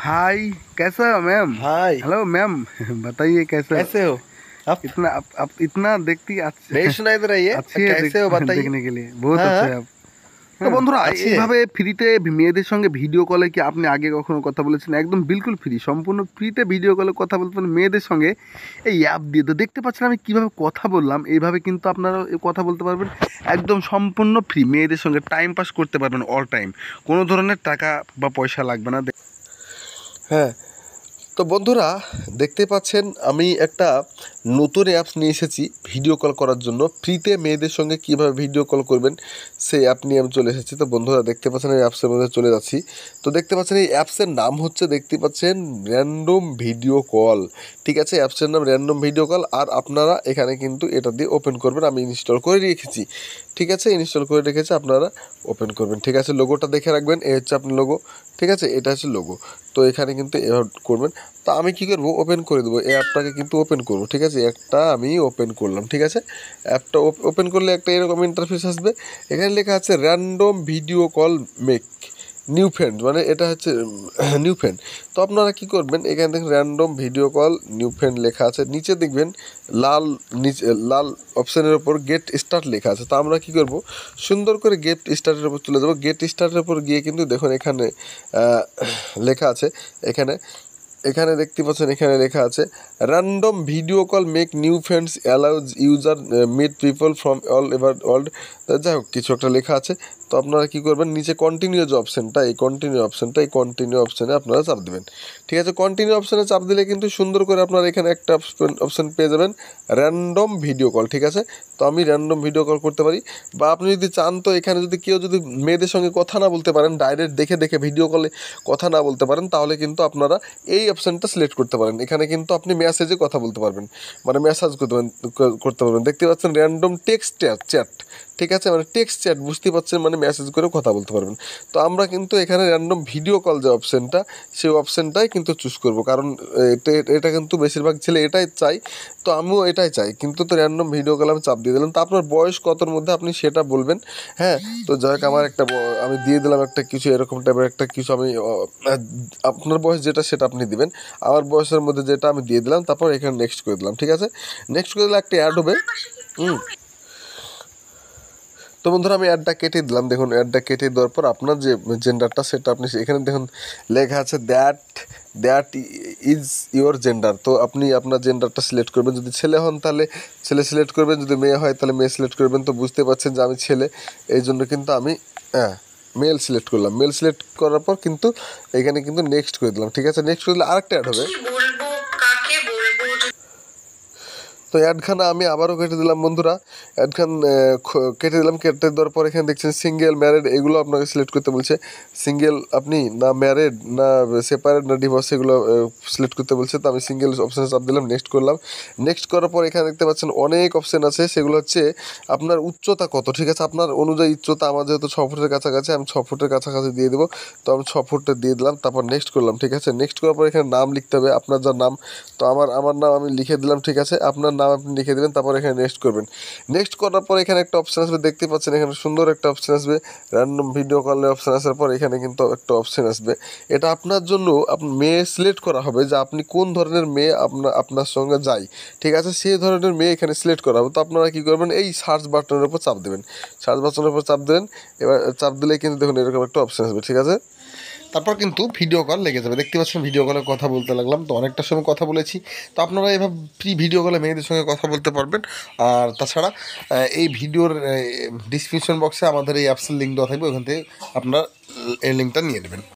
हाय। कैसा हो मैम? हाय। Hello ma'am. बताइए कैसे हो? कैसे हो आप? आप इतना देखती नहीं सुनाई दे रही है। अच्छी है कैसे हो बताइए। देखने के लिए बहुत हाँ अच्छे हाँ, हैं आप। তো বন্ধুরা अच्छी है। এইভাবে ফ্রিতে মেয়েদের সঙ্গে ভিডিও কলে কি আপনি আগে কখনো কথা বলেছেন? একদম বিলকুল ফ্রি, সম্পূর্ণ ফ্রিতে ভিডিও কলে কথা বলতে পারেন মেয়েদের সঙ্গে এই অ্যাপ দিয়ে। তো দেখতে পাচ্ছেন আমি কিভাবে কথা বললাম, এইভাবে কিন্তু আপনারা কথা বলতে পারবেন একদম সম্পূর্ণ ফ্রি। মেয়েদের সঙ্গে টাইম পাস করতে পারবেন অল টাইম, কোনো ধরনের টাকা বা পয়সা লাগবে না। হ্যাঁ, তো বন্ধুরা দেখতে পাচ্ছেন আমি একটা নতুন অ্যাপস নিয়ে এসেছি ভিডিও কল করার জন্য। ফ্রিতে মেয়েদের সঙ্গে কীভাবে ভিডিও কল করবেন সেই অ্যাপ নিয়ে আমি চলে এসেছি। তো বন্ধুরা দেখতে পাচ্ছেন এই অ্যাপসের মধ্যে চলে যাচ্ছি। তো দেখতে পাচ্ছেন এই অ্যাপসের নাম হচ্ছে, দেখতে পাচ্ছেন, র্যান্ডম ভিডিও কল। ঠিক আছে, অ্যাপসের নাম র্যান্ডম ভিডিও কল। আর আপনারা এখানে কিন্তু এটা দিয়ে ওপেন করবেন। আমি ইনস্টল করে রেখেছি। ঠিক আছে, ইনস্টল করে রেখেছি, আপনারা ওপেন করবেন। ঠিক আছে, লোগোটা দেখে রাখবেন, এই হচ্ছে আপনার লোগো। ঠিক আছে, এটা হচ্ছে লোগো। তো এখানে কিন্তু এভাবে করবেন। তো আমি কী করবো, ওপেন করে দেবো এই অ্যাপটাকে, কিন্তু ওপেন করবো। ঠিক আছে, একটা আমি ওপেন করলাম। ঠিক আছে, অ্যাপটা ওপেন করলে একটা এরকম ইন্টারফেস আসবে। এখানে লেখা আছে random video call make new friend, মানে এটা হচ্ছে নিউ ফ্রেন্ড। তো আপনারা কী করবেন, এখানে দেখেন random video call new friend লেখা আছে, নিচে দেখবেন লাল, নিচে লাল অপশানের ওপর গেট স্টার্ট লেখা আছে। তো আমরা কী করবো, সুন্দর করে গেট স্টার্টের উপর চলে যাবো। গেট স্টার্টের উপর গিয়ে কিন্তু দেখুন এখানে লেখা আছে, এখানে এখানে দেখতে পাচ্ছেন, এখানে লেখা আছে random video call make new friends allows user meet people from all ever world. যাই হোক, কিছু একটা লেখা আছে। তো আপনারা কী করবেন, নিচে কন্টিনিউ যে অপশানটা, এই কন্টিনিউ অপশানে আপনারা চাপ দেবেন। ঠিক আছে, কন্টিনিউ অপশানে চাপ দিলে কিন্তু সুন্দর করে আপনারা এখানে একটা অপশান পেয়ে যাবেন, র্যান্ডম ভিডিও কল। ঠিক আছে, তো আমি র্যান্ডম ভিডিও কল করতে পারি। বা আপনি যদি চান, তো এখানে যদি কেউ যদি মেয়েদের সঙ্গে কথা না বলতে পারেন, ডাইরেক্ট দেখে দেখে ভিডিও কলে কথা না বলতে পারেন, তাহলে কিন্তু আপনারা এই অপশানটা সিলেক্ট করতে পারেন। এখানে কিন্তু আপনি মেসেজে কথা বলতে পারবেন, মানে মেসেজ করতে পারবেন। দেখতে পাচ্ছেন র্যান্ডম টেক্সট চ্যাট। ঠিক আছে, মানে টেক্সট চ্যাট, বুঝতে পারছেন, মানে মেসেজ করে কথা বলতে পারবেন। তো আমরা কিন্তু এখানে র্যান্ডম ভিডিও কল যে অপশানটা, সেই অপশানটাই কিন্তু চুজ করব, কারণ এটা কিন্তু বেশিরভাগ ছেলে এটাই চাই। তো আমিও এটাই চাই, কিন্তু তো র্যান্ডম ভিডিও কল আমি চাপ দিয়ে দিলাম। তো আপনার বয়স কতর মধ্যে আপনি সেটা বলবেন। হ্যাঁ, তো যাই হোক, আমার একটা আমি দিয়ে দিলাম একটা কিছু এরকম টাইপের একটা কিছু। আমি আপনার বয়স যেটা সেটা আপনি দিবেন, আমার বয়সের মধ্যে যেটা আমি দিয়ে দিলাম। তারপর এখানে নেক্সট করে দিলাম। ঠিক আছে, নেক্সট করে দিলে একটা অ্যাড হবে। তো বন্ধুরা আমি অ্যাডটা কেটে দিলাম। দেখুন অ্যাডটা কেটে দেওয়ার পর আপনার যে জেন্ডারটা সেটা আপনি এখানে দেখুন লেখা আছে দ্যাট ইজ ইওর জেন্ডার। তো আপনি আপনার জেন্ডারটা সিলেক্ট করবেন। যদি ছেলে হন তাহলে ছেলে সিলেক্ট করবেন, যদি মেয়ে হয় তাহলে মেয়ে সিলেক্ট করবেন। তো বুঝতে পারছেন যে আমি ছেলে, এই জন্য কিন্তু আমি মেল সিলেক্ট করলাম। মেল সিলেক্ট করার পর কিন্তু এখানে কিন্তু নেক্সট করে দিলাম। ঠিক আছে, নেক্সট করে দিলে আরেকটা অ্যাড হবে। তো অ্যাডখানা আমি আবারও কেটে দিলাম বন্ধুরা। অ্যাডখান কেটে দিলাম। কেটে দেওয়ার পর এখানে দেখছেন সিঙ্গেল, ম্যারেড, এগুলো আপনাকে সিলেক্ট করতে বলছে। সিঙ্গেল আপনি না ম্যারেড না সেপারেট না ডিভোর্স, এগুলো সিলেক্ট করতে বলছে। তো আমি সিঙ্গেল অপশানে চাপ দিলাম, নেক্সট করলাম। নেক্সট করার পর এখানে দেখতে পাচ্ছেন অনেক অপশান আছে, সেগুলো হচ্ছে আপনার উচ্চতা কত। ঠিক আছে, আপনার অনুযায়ী উচ্চতা, আমার যেহেতু 6 ফুটের কাছাকাছি, আমি 6 ফুটের কাছাকাছি দিয়ে দেবো। তো আমি 6 ফুটটা দিয়ে দিলাম, তারপর নেক্সট করলাম। ঠিক আছে, নেক্সট করার পর এখানে নাম লিখতে হবে, আপনার যা নাম। তো আমার নাম আমি লিখে দিলাম। ঠিক আছে, আপনার নাম আপনি লিখে দেবেন, তারপর এখানে নেক্সট করবেন। নেক্সট করার পর এখানে একটা অপশান আসবে, দেখতে পাচ্ছেন এখানে সুন্দর একটা অপশান আসবে, র্যান্ডম ভিডিও কলের অপশান আসার পর এখানে কিন্তু একটা অপশান আসবে। এটা আপনার জন্য মেয়ে সিলেক্ট করা হবে, যে আপনি কোন ধরনের মেয়ে আপনার সঙ্গে যায়। ঠিক আছে, সেই ধরনের মেয়ে এখানে সিলেক্ট করা হবে। তো আপনারা কী করবেন, এই সার্চ বাটনের উপর চাপ দেবেন। সার্চ বাটনের উপর চাপ দেবেন। এবার চাপ দিলেই কিন্তু দেখুন এরকম একটা অপশান আসবে। ঠিক আছে, তারপর কিন্তু ভিডিও কল লেগে যাবে। দেখতে পাচ্ছেন ভিডিও কলে কথা বলতে লাগলাম। তো অনেকটা সময় কথা বলেছি। তো আপনারা এভাবে ফ্রি ভিডিও কলে মেয়েদের সঙ্গে কথা বলতে পারবেন। আর তাছাড়া এই ভিডিওর ডিসক্রিপশন বক্সে আমাদের এই অ্যাপসের লিঙ্ক দেওয়া থাকবে, ওখান থেকে আপনারা এই লিঙ্কটা নিয়ে নেবেন।